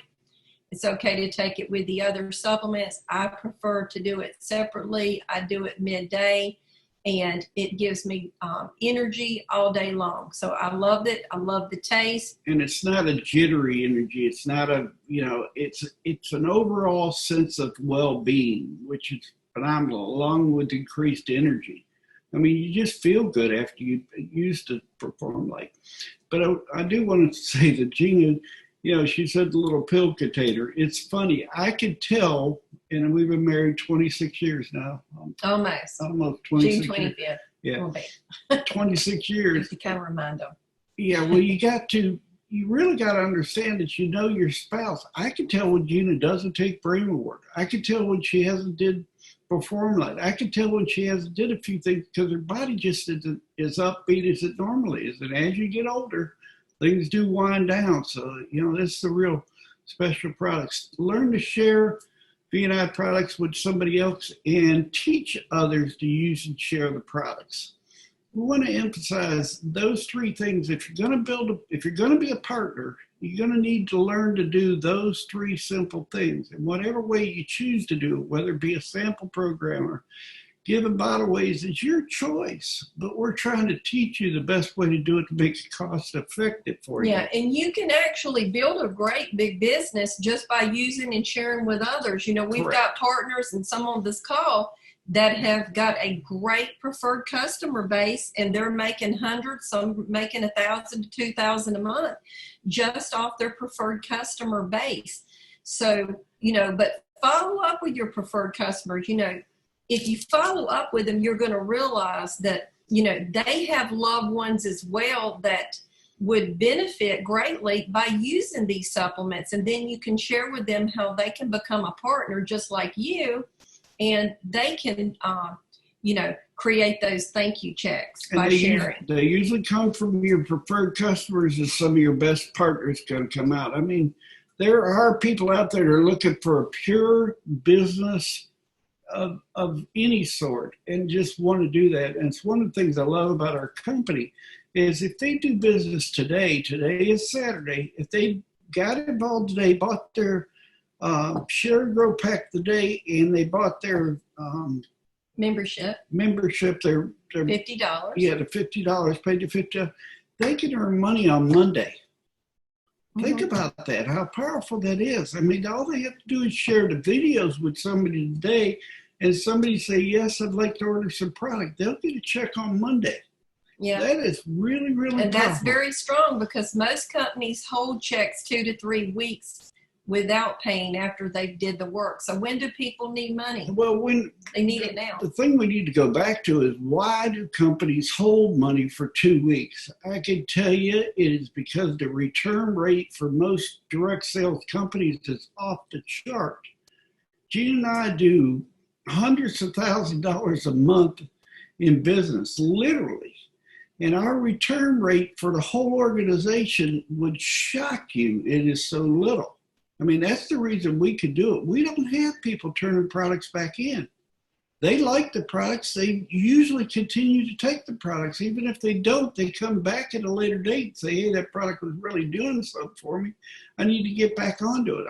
It's okay to take it with the other supplements. I prefer to do it separately. I do it midday, and it gives me energy all day long. So I loved it. I love the taste. And it's not a jittery energy. It's not it's an overall sense of well-being, which is phenomenal, along with increased energy. You just feel good after you use the Perform Lite. But I do want to say that Gina, she said the little pill container. It's funny. I could tell, and we've been married 26 years now. Almost 26 June 25th. Years. Yeah. 26 years. You kind of remind them. Yeah, well, you really got to understand that your spouse. I can tell when Gina doesn't take Brain Reward. I can tell when she hasn't did Perform Lite. I can tell when she hasn't did a few things, because her body just isn't as upbeat as it normally is. And as you get older, things do wind down. So, this is the real special products. Learn to share VNI products with somebody else and teach others to use and share the products. We want to emphasize those 3 things. If you're going to be a partner, you're going to need to learn to do those 3 simple things. And whatever way you choose to do it, whether it be a sample program or giving bottleways, is your choice. But we're trying to teach you the best way to do it to make it cost effective for you. Yeah, and you can actually build a great big business just by using and sharing with others. We've Correct. got partners and some on this call that have got a great preferred customer base, and they're making hundreds, some making 1,000 to 2,000 a month just off their preferred customer base. So, but follow up with your preferred customers. If you follow up with them, you're going to realize that, they have loved ones as well that would benefit greatly by using these supplements. And then you can share with them how they can become a partner just like you, and they can, create those thank you checks by sharing. They usually come from your preferred customers, and some of your best partners going to come out. There are people out there that are looking for a pure business of any sort and just want to do that. And it's one of the things I love about our company is if they do business today is Saturday, if they got involved today, bought their share grow pack today, and they bought their membership, their $50. Yeah, the $50, paid the $50, they can earn money on Monday. Think about that, how powerful that is. I mean, all they have to do is share the videos with somebody today, and somebody say, yes, I'd like to order some product. They'll get a check on Monday. Yeah. That is really, really And powerful. that's very strong because most companies hold checks 2 to 3 weeks without paying after they did the work. So when do people need money? Well, when They need it now. the thing we need to go back to is why do companies hold money for 2 weeks? I can tell you it is because the return rate for most direct sales companies is off the chart. Gina and I do hundreds of thousands of dollars a month in business, literally. And our return rate for the whole organization would shock you. It is so little. I mean, that's the reason we could do it. We don't have people turning products back in. They like the products. They usually continue to take the products. Even if they don't, they come back at a later date and say, hey, that product was really doing something for me. I need to get back onto it.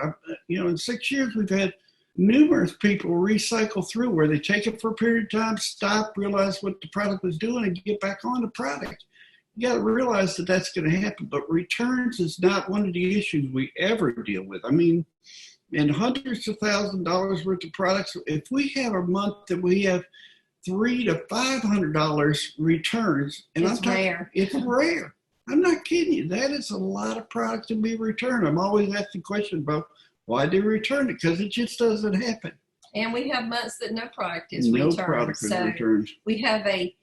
In 6 years, we've had numerous people recycle through where they take it for a period of time, stop, realize what the product was doing, and get back on the product. You got to realize that that's going to happen, but returns is not one of the issues we ever deal with. I mean, in hundreds of thousands of dollars worth of products, if we have a month that we have $300 to $500 returns, and It's rare. It's rare. I'm not kidding you. That is a lot of product to be returned. I'm always asking questions about why they return it, because it just doesn't happen. And we have months that no product is No returned. product is So returned. we have a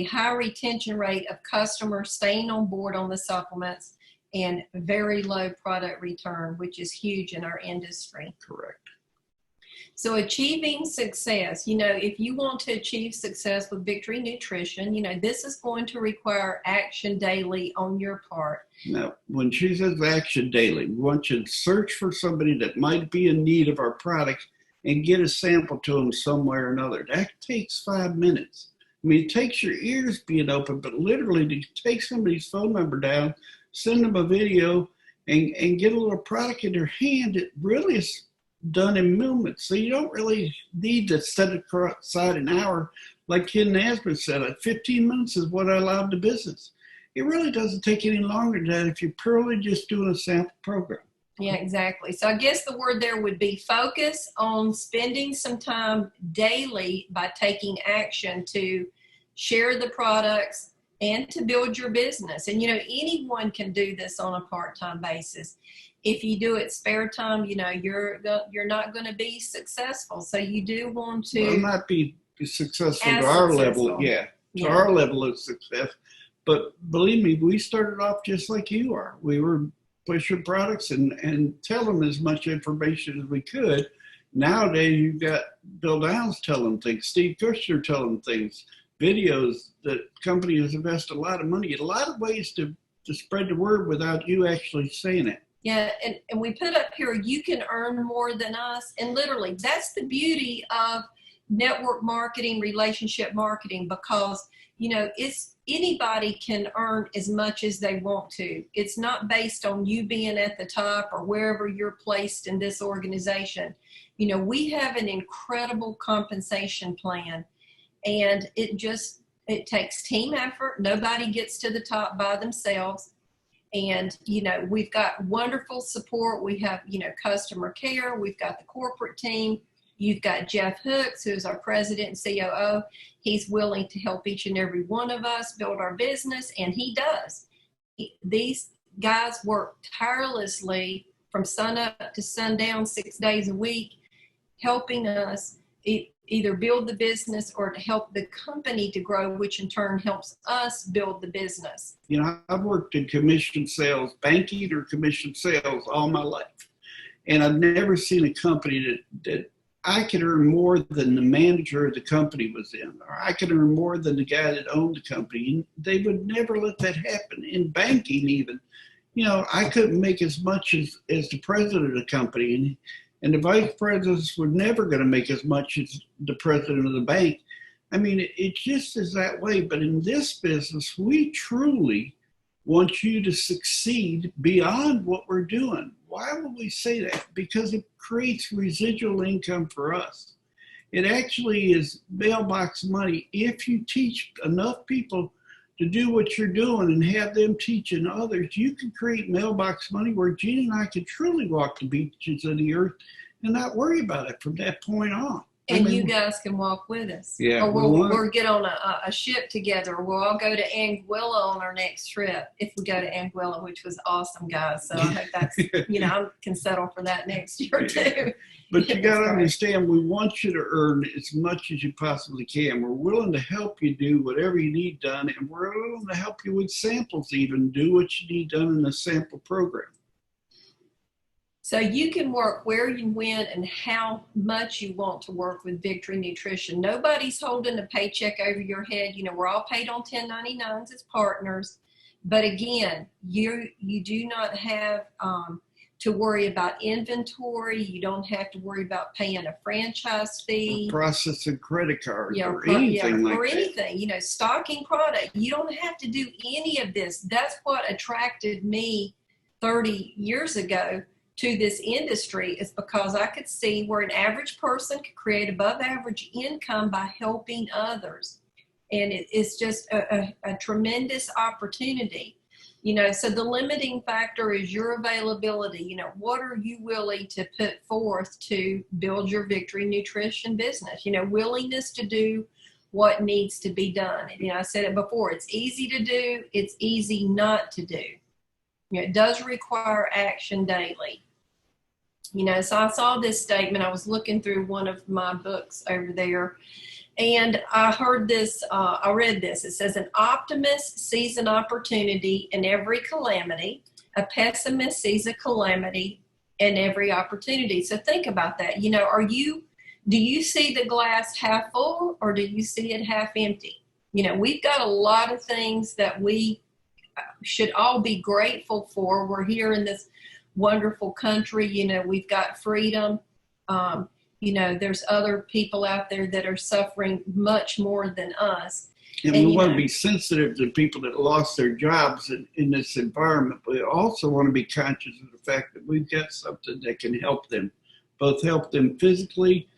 high retention rate of customers staying on board on the supplements and very low product return, which is huge in our industry. Correct. So achieving success, if you want to achieve success with Victory Nutrition, this is going to require action daily on your part. Now, when she says action daily, we want you to search for somebody that might be in need of our product and get a sample to them some way or another. That takes 5 minutes. I mean, it takes your ears being open, but literally to take somebody's phone number down, send them a video, and get a little product in their hand, it really is done in moments. So you don't really need to set aside an hour. Like Ken Nasbitt said, 15 minutes is what I allowed the business. It really doesn't take any longer than that if you're purely just doing a sample program. Yeah, exactly. So I guess the word there would be focus on spending some time daily by taking action to share the products and to build your business. And, anyone can do this on a part-time basis. If you do it spare time, you're not going to be successful. So you do want to. Well, not be successful to our level. Yeah, to our level of success. But believe me, we started off just like you are. We were pushing products and tell them as much information as we could. Nowadays, you've got Bill Downs telling things, Steve Kushner telling things, videos that companies invest a lot of money, a lot of ways to spread the word without you actually saying it. Yeah, and we put up here, you can earn more than us. And literally, that's the beauty of network marketing, relationship marketing, because, it's anybody can earn as much as they want to. It's not based on you being at the top or wherever you're placed in this organization. We have an incredible compensation plan, and it takes team effort. Nobody gets to the top by themselves. And, we've got wonderful support. We have, customer care. We've got the corporate team. You've got Jeff Hooks, who's our president and COO. He's willing to help each and every one of us build our business, and he does. These guys work tirelessly from sun up to sundown, 6 days a week, helping us either build the business or to help the company to grow, which in turn helps us build the business. I've worked in commission sales, banking or commission sales all my life. And I've never seen a company that I could earn more than the manager of the company was in, or I could earn more than the guy that owned the company. And they would never let that happen. In banking even, I couldn't make as much as the president of the company. And the vice presidents were never going to make as much as the president of the bank. I mean, it just is that way. But in this business, we truly want you to succeed beyond what we're doing. Why would we say that? Because it creates residual income for us. It actually is mailbox money. If you teach enough people to do what you're doing and have them teaching others, you can create mailbox money where Gina and I can truly walk the beaches of the earth and not worry about it from that point on. And you guys can walk with us. Yeah, or we'll get on a ship together. Or we'll all go to Anguilla on our next trip, if we go to Anguilla, which was awesome, guys. So I hope that's, I can settle for that next year too. But you got to understand, we want you to earn as much as you possibly can. We're willing to help you do whatever you need done, and we're willing to help you with samples even, do what you need done in the sample program. So you can work where you when and how much you want to work with Victory Nutrition. Nobody's holding a paycheck over your head. We're all paid on 1099s as partners. But again, you do not have to worry about inventory. You don't have to worry about paying a franchise fee. Or processing credit cards or anything like that. Or anything, stocking product. You don't have to do any of this. That's what attracted me 30 years ago to this industry, is because I could see where an average person could create above average income by helping others. And it's just a tremendous opportunity. So the limiting factor is your availability. What are you willing to put forth to build your Victory Nutrition business? Willingness to do what needs to be done. I said it before, it's easy to do, it's easy not to do. It does require action daily. So I saw this statement. I was looking through one of my books over there, and I heard this, I read this. It says, an optimist sees an opportunity in every calamity. A pessimist sees a calamity in every opportunity. So think about that. Do you see the glass half full, or do you see it half empty? We've got a lot of things that we should all be grateful for. We're here in this wonderful country. We've got freedom. There's other people out there that are suffering much more than us. And we want to be sensitive to people that lost their jobs in this environment. But we also want to be conscious of the fact that we've got something that can help them, both help them physically,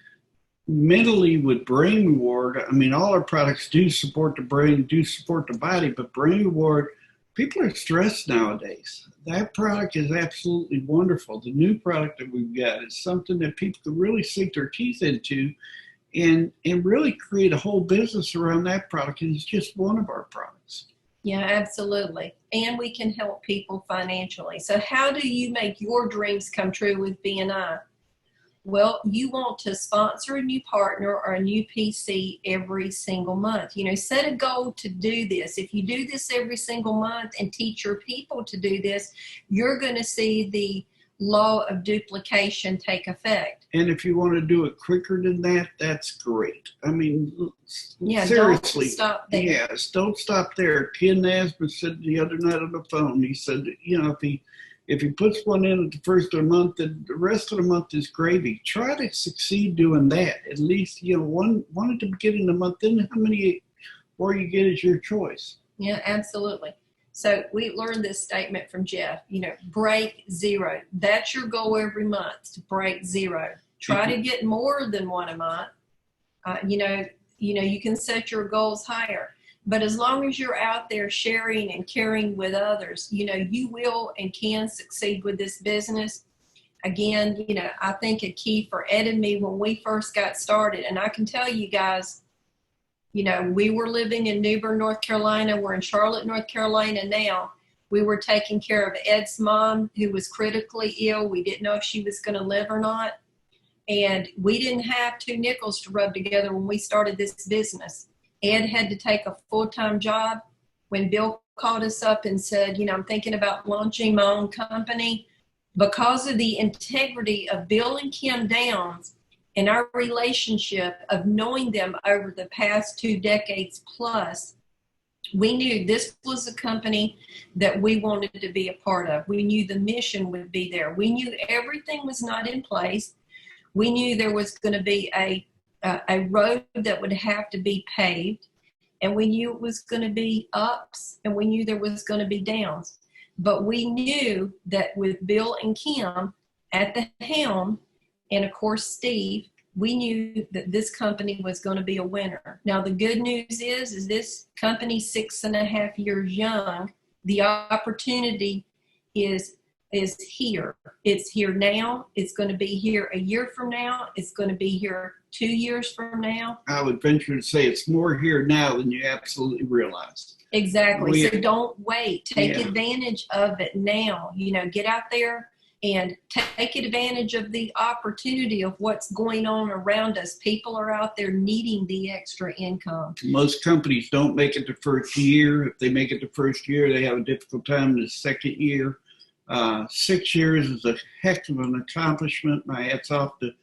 mentally with brain reward. I mean, all our products do support the brain, do support the body, but brain reward, people are stressed nowadays. That product is absolutely wonderful. The new product that we've got is something that people can really sink their teeth into and really create a whole business around that product. And it's just one of our products. Yeah, absolutely. And we can help people financially. So how do you make your dreams come true with VNI? Well, you want to sponsor a new partner or a new PC every single month. Set a goal to do this. If you do this every single month and teach your people to do this, you're going to see the law of duplication take effect. And if you want to do it quicker than that, that's great. I mean, seriously. Don't stop there. Yes, don't stop there. Ken Nasman said the other night on the phone, he said, if he puts one in at the first of the month, then the rest of the month is gravy. Try to succeed doing that. At least, one at the beginning of the month, then how many more you get is your choice. Yeah, absolutely. So we learned this statement from Jeff, break zero. That's your goal every month, to break zero. Try to get more than one a month. You can set your goals higher. But as long as you're out there sharing and caring with others, you will and can succeed with this business. Again, I think a key for Ed and me when we first got started, and I can tell you guys, we were living in Newbern, North Carolina. We're in Charlotte, North Carolina now. We were taking care of Ed's mom, who was critically ill. We didn't know if she was going to live or not. And we didn't have 2 nickels to rub together when we started this business. Ed had to take a full-time job. When Bill called us up and said, I'm thinking about launching my own company, because of the integrity of Bill and Kim Downs and our relationship of knowing them over the past 2 decades plus, we knew this was a company that we wanted to be a part of. We knew the mission would be there. We knew everything was not in place. We knew there was going to be a road that would have to be paved, and we knew it was going to be ups, and we knew there was going to be downs. But we knew that with Bill and Kim at the helm, and of course Steve, we knew that this company was going to be a winner. Now the good news is this company 6.5 years young. The opportunity is here. It's here now. It's going to be here a year from now. It's going to be here 2 years from now. I would venture to say it's more here now than you absolutely realize. Exactly. So don't wait. Take advantage of it now. You know, get out there and take advantage of the opportunity of what's going on around us. People are out there needing the extra income. Most companies don't make it the first year. If they make it the first year, they have a difficult time in the second year. 6 years is a heck of an accomplishment. My hat's off to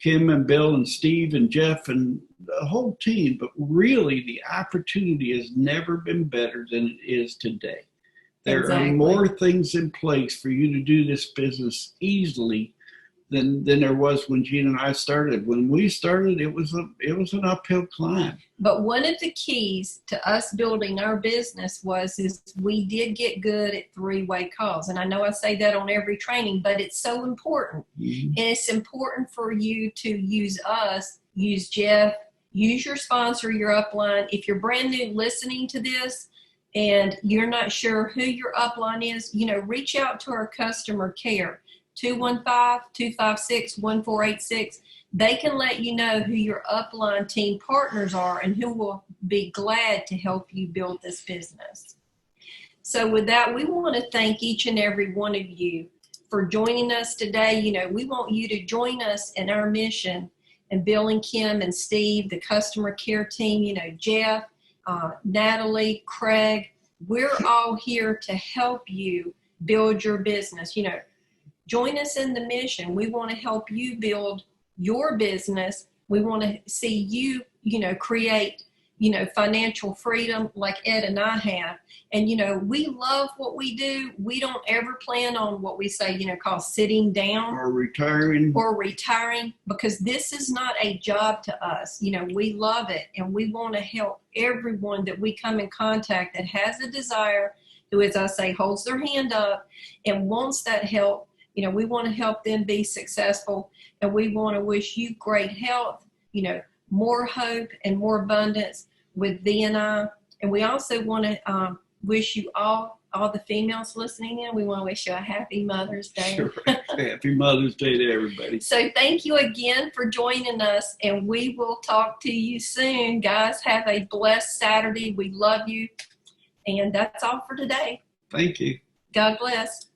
Kim and Bill and Steve and Jeff and the whole team. But really, the opportunity has never been better than it is today. There are more things in place for you to do this business easily than there was when Gina and I started. When we started, it was an uphill climb. But one of the keys to us building our business is we did get good at three-way calls. And I know I say that on every training, but it's so important. Mm-hmm. And it's important for you to use us, use Jeff, use your sponsor, your upline. If you're brand new listening to this, and you're not sure who your upline is, you know, reach out to our customer care, 215-256-1486. They can let you know who your upline team partners are and who will be glad to help you build this business. So with that, we want to thank each and every one of you for joining us today. You know, we want you to join us in our mission, and Bill and Kim and Steve, the customer care team, you know, Jeff, Natalie, Craig, we're all here to help you build your business. You know, join us in the mission. We want to help you build your business. We want to see you, you know, create, you know, financial freedom like Ed and I have. And, you know, we love what we do. We don't ever plan on what we say, you know, called sitting down or retiring, because this is not a job to us. You know, we love it, and we want to help everyone that we come in contact that has a desire, who, as I say, holds their hand up and wants that help. You know, we want to help them be successful, and we want to wish you great health, you know, more hope and more abundance with VNI. And we also want to wish you all the females listening in, we want to wish you a happy Mother's Day. Sure. Happy Mother's Day to everybody. So thank you again for joining us, and we will talk to you soon. Guys, have a blessed Saturday. We love you. And that's all for today. Thank you. God bless.